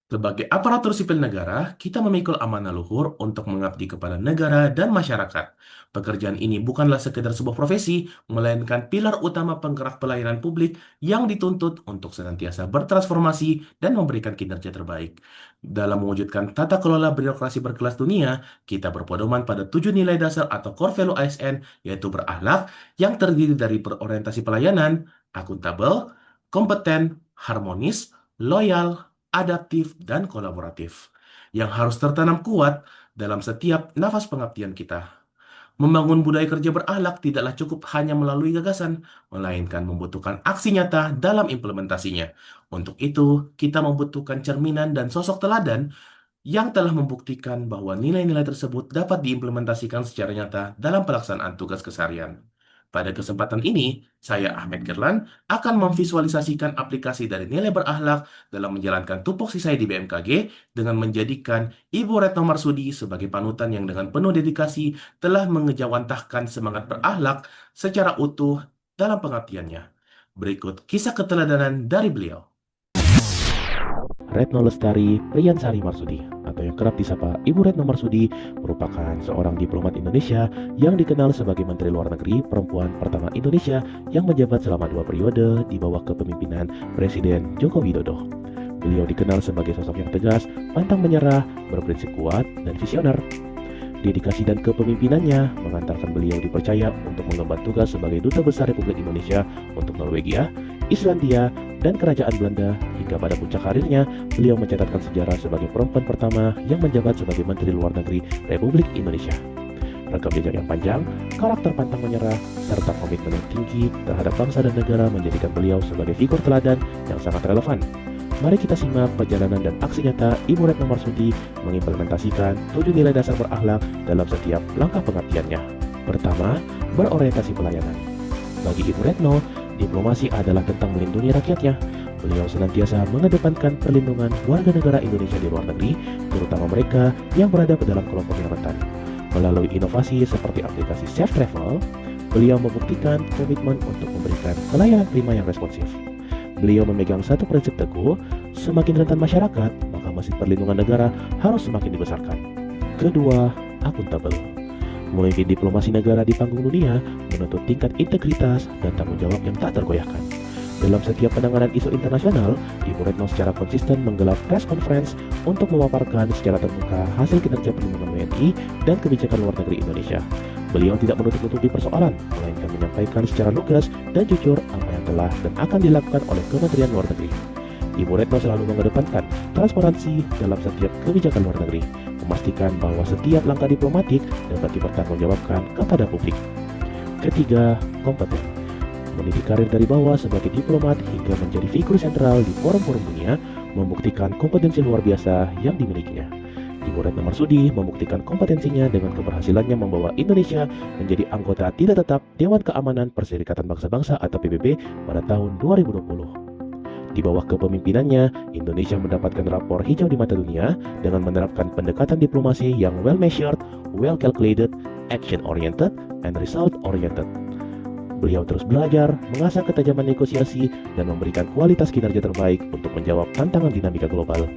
Sebagai aparatur sipil negara, kita memikul amanah luhur untuk mengabdi kepada negara dan masyarakat. Pekerjaan ini bukanlah sekedar sebuah profesi, melainkan pilar utama penggerak pelayanan publik yang dituntut untuk senantiasa bertransformasi dan memberikan kinerja terbaik. Dalam mewujudkan tata kelola birokrasi berkelas dunia, kita berpedoman pada 7 nilai dasar atau core value ASN, yaitu berakhlak, yang terdiri dari berorientasi pelayanan, akuntabel, kompeten, harmonis, loyal, adaptif, dan kolaboratif yang harus tertanam kuat dalam setiap nafas pengabdian kita. Membangun budaya kerja berakhlak tidaklah cukup hanya melalui gagasan, melainkan membutuhkan aksi nyata dalam implementasinya. Untuk itu, kita membutuhkan cerminan dan sosok teladan yang telah membuktikan bahwa nilai-nilai tersebut dapat diimplementasikan secara nyata dalam pelaksanaan tugas keseharian. Pada kesempatan ini, saya Ahmed Gerlan akan memvisualisasikan aplikasi dari nilai berakhlak dalam menjalankan tupoksi saya di BMKG dengan menjadikan Ibu Retno Marsudi sebagai panutan yang dengan penuh dedikasi telah mengejawantahkan semangat berakhlak secara utuh dalam pengabdiannya. Berikut kisah keteladanan dari beliau. Retno Lestari Priyansari Marsudi atau yang kerap disapa Ibu Retno Marsudi merupakan seorang diplomat Indonesia yang dikenal sebagai Menteri Luar Negeri perempuan pertama Indonesia yang menjabat selama 2 periode di bawah kepemimpinan Presiden Joko Widodo. Beliau dikenal sebagai sosok yang tegas, pantang menyerah, berprinsip kuat, dan visioner. Dedikasi dan kepemimpinannya mengantarkan beliau dipercaya untuk mengemban tugas sebagai Duta Besar Republik Indonesia untuk Norwegia, Islandia, dan Kerajaan Belanda. Hingga pada puncak karirnya, beliau mencatatkan sejarah sebagai perempuan pertama yang menjabat sebagai Menteri Luar Negeri Republik Indonesia. Rekam jejak yang panjang, karakter pantang menyerah, serta komitmen yang tinggi terhadap bangsa dan negara menjadikan beliau sebagai figur teladan yang sangat relevan. Mari kita simak perjalanan dan aksi nyata Ibu Retno Marsudi mengimplementasikan 7 nilai dasar berakhlak dalam setiap langkah pengabdiannya. Pertama, berorientasi pelayanan. Bagi Ibu Retno, diplomasi adalah tentang melindungi rakyatnya. Beliau senantiasa mengedepankan perlindungan warga negara Indonesia di luar negeri, terutama mereka yang berada dalam kelompok yang rentan. Melalui inovasi seperti aplikasi Safe Travel, beliau membuktikan komitmen untuk memberikan pelayanan prima yang responsif. Beliau memegang satu prinsip teguh, semakin rentan masyarakat, maka mesin perlindungan negara harus semakin dibesarkan. Kedua, akuntabel. Memimpin diplomasi negara di panggung dunia menuntut tingkat integritas dan tanggung jawab yang tak tergoyahkan. Dalam setiap penanganan isu internasional, Ibu Retno secara konsisten menggelar press conference untuk memaparkan secara terbuka hasil kinerja perlindungan WNI dan kebijakan luar negeri Indonesia. Beliau tidak menutup-nutupi persoalan, melainkan menyampaikan secara lugas dan jujur apa yang telah dan akan dilakukan oleh Kementerian Luar Negeri. Ibu Retno selalu mengedepankan transparansi dalam setiap kebijakan luar negeri, memastikan bahwa setiap langkah diplomatik dapat dipertanggungjawabkan kepada publik. Ketiga, kompeten. Meniti karir dari bawah sebagai diplomat hingga menjadi figur sentral di forum-forum dunia, membuktikan kompetensi luar biasa yang dimilikinya. Ibu Retno Marsudi membuktikan kompetensinya dengan keberhasilannya membawa Indonesia menjadi anggota tidak tetap Dewan Keamanan Perserikatan Bangsa-Bangsa atau PBB pada tahun 2020. Di bawah kepemimpinannya, Indonesia mendapatkan rapor hijau di mata dunia dengan menerapkan pendekatan diplomasi yang well-measured, well-calculated, action-oriented, and result-oriented. Beliau terus belajar, mengasah ketajaman negosiasi, dan memberikan kualitas kinerja terbaik untuk menjawab tantangan dinamika global.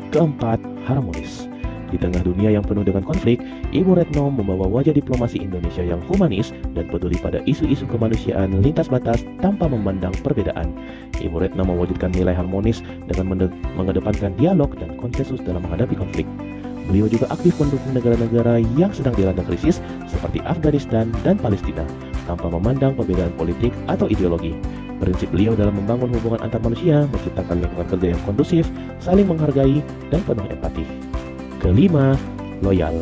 Keempat, harmonis. Di tengah dunia yang penuh dengan konflik, Ibu Retno membawa wajah diplomasi Indonesia yang humanis dan peduli pada isu-isu kemanusiaan lintas batas tanpa memandang perbedaan. Ibu Retno mewujudkan nilai harmonis dengan mengedepankan dialog dan konsensus dalam menghadapi konflik. Beliau juga aktif mendukung negara-negara yang sedang dilanda krisis seperti Afghanistan dan Palestina tanpa memandang perbedaan politik atau ideologi. Prinsip beliau dalam membangun hubungan antar manusia menciptakan lingkungan kerja yang kondusif, saling menghargai, dan penuh empati. Kelima, loyal.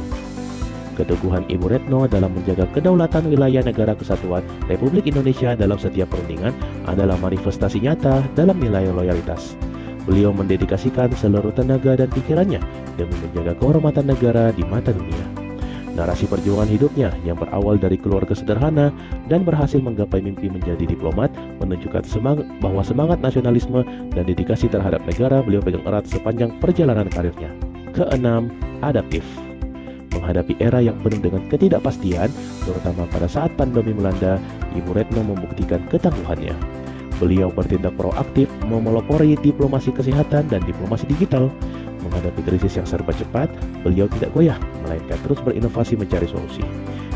Keteguhan Ibu Retno dalam menjaga kedaulatan wilayah negara kesatuan Republik Indonesia dalam setiap perundingan adalah manifestasi nyata dalam nilai loyalitas. Beliau mendedikasikan seluruh tenaga dan pikirannya demi menjaga kehormatan negara di mata dunia. Narasi perjuangan hidupnya yang berawal dari keluarga sederhana dan berhasil menggapai mimpi menjadi diplomat menunjukkan bahwa semangat nasionalisme dan dedikasi terhadap negara beliau pegang erat sepanjang perjalanan karirnya. Keenam, adaptif. Menghadapi era yang penuh dengan ketidakpastian, terutama pada saat pandemi melanda, Ibu Retno membuktikan ketangguhannya. Beliau bertindak proaktif memelopori diplomasi kesehatan dan diplomasi digital. Menghadapi krisis yang serba cepat, beliau tidak goyah, melainkan terus berinovasi mencari solusi.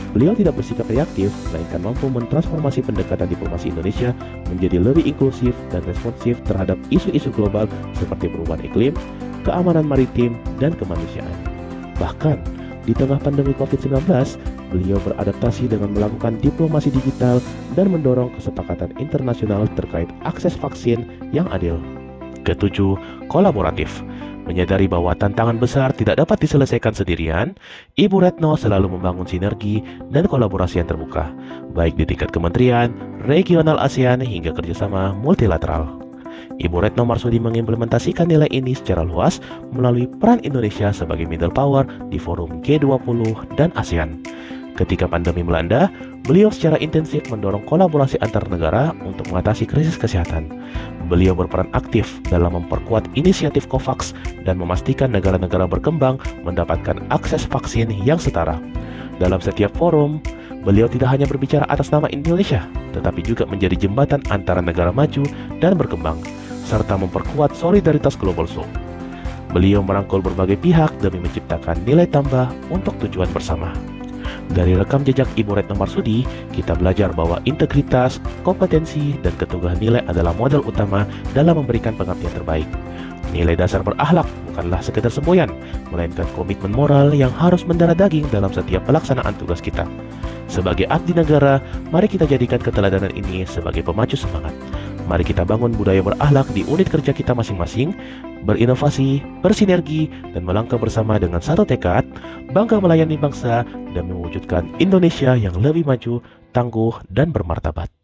Beliau tidak bersikap reaktif, melainkan mampu mentransformasi pendekatan diplomasi Indonesia menjadi lebih inklusif dan responsif terhadap isu-isu global seperti perubahan iklim, keamanan maritim, dan kemanusiaan. Bahkan, di tengah pandemi COVID-19, beliau beradaptasi dengan melakukan diplomasi digital dan mendorong kesepakatan internasional terkait akses vaksin yang adil. Ketujuh, kolaboratif. Menyadari bahwa tantangan besar tidak dapat diselesaikan sendirian, Ibu Retno selalu membangun sinergi dan kolaborasi yang terbuka, baik di tingkat kementerian, regional ASEAN, hingga kerjasama multilateral. Ibu Retno Marsudi mengimplementasikan nilai ini secara luas melalui peran Indonesia sebagai middle power di forum G20 dan ASEAN. Ketika pandemi melanda, beliau secara intensif mendorong kolaborasi antar negara untuk mengatasi krisis kesehatan. Beliau berperan aktif dalam memperkuat inisiatif COVAX dan memastikan negara-negara berkembang mendapatkan akses vaksin yang setara. Dalam setiap forum, beliau tidak hanya berbicara atas nama Indonesia, tetapi juga menjadi jembatan antara negara maju dan berkembang, serta memperkuat solidaritas global South. Beliau merangkul berbagai pihak demi menciptakan nilai tambah untuk tujuan bersama. Dari rekam jejak Ibu Retno Marsudi, kita belajar bahwa integritas, kompetensi, dan keteguhan nilai adalah modal utama dalam memberikan pengabdian terbaik. Nilai dasar berakhlak bukanlah sekedar semboyan, melainkan komitmen moral yang harus mendarah daging dalam setiap pelaksanaan tugas kita. Sebagai abdi negara, mari kita jadikan keteladanan ini sebagai pemacu semangat. Mari kita bangun budaya berakhlak di unit kerja kita masing-masing, berinovasi, bersinergi, dan melangkah bersama dengan satu tekad, bangga melayani bangsa dan mewujudkan Indonesia yang lebih maju, tangguh, dan bermartabat.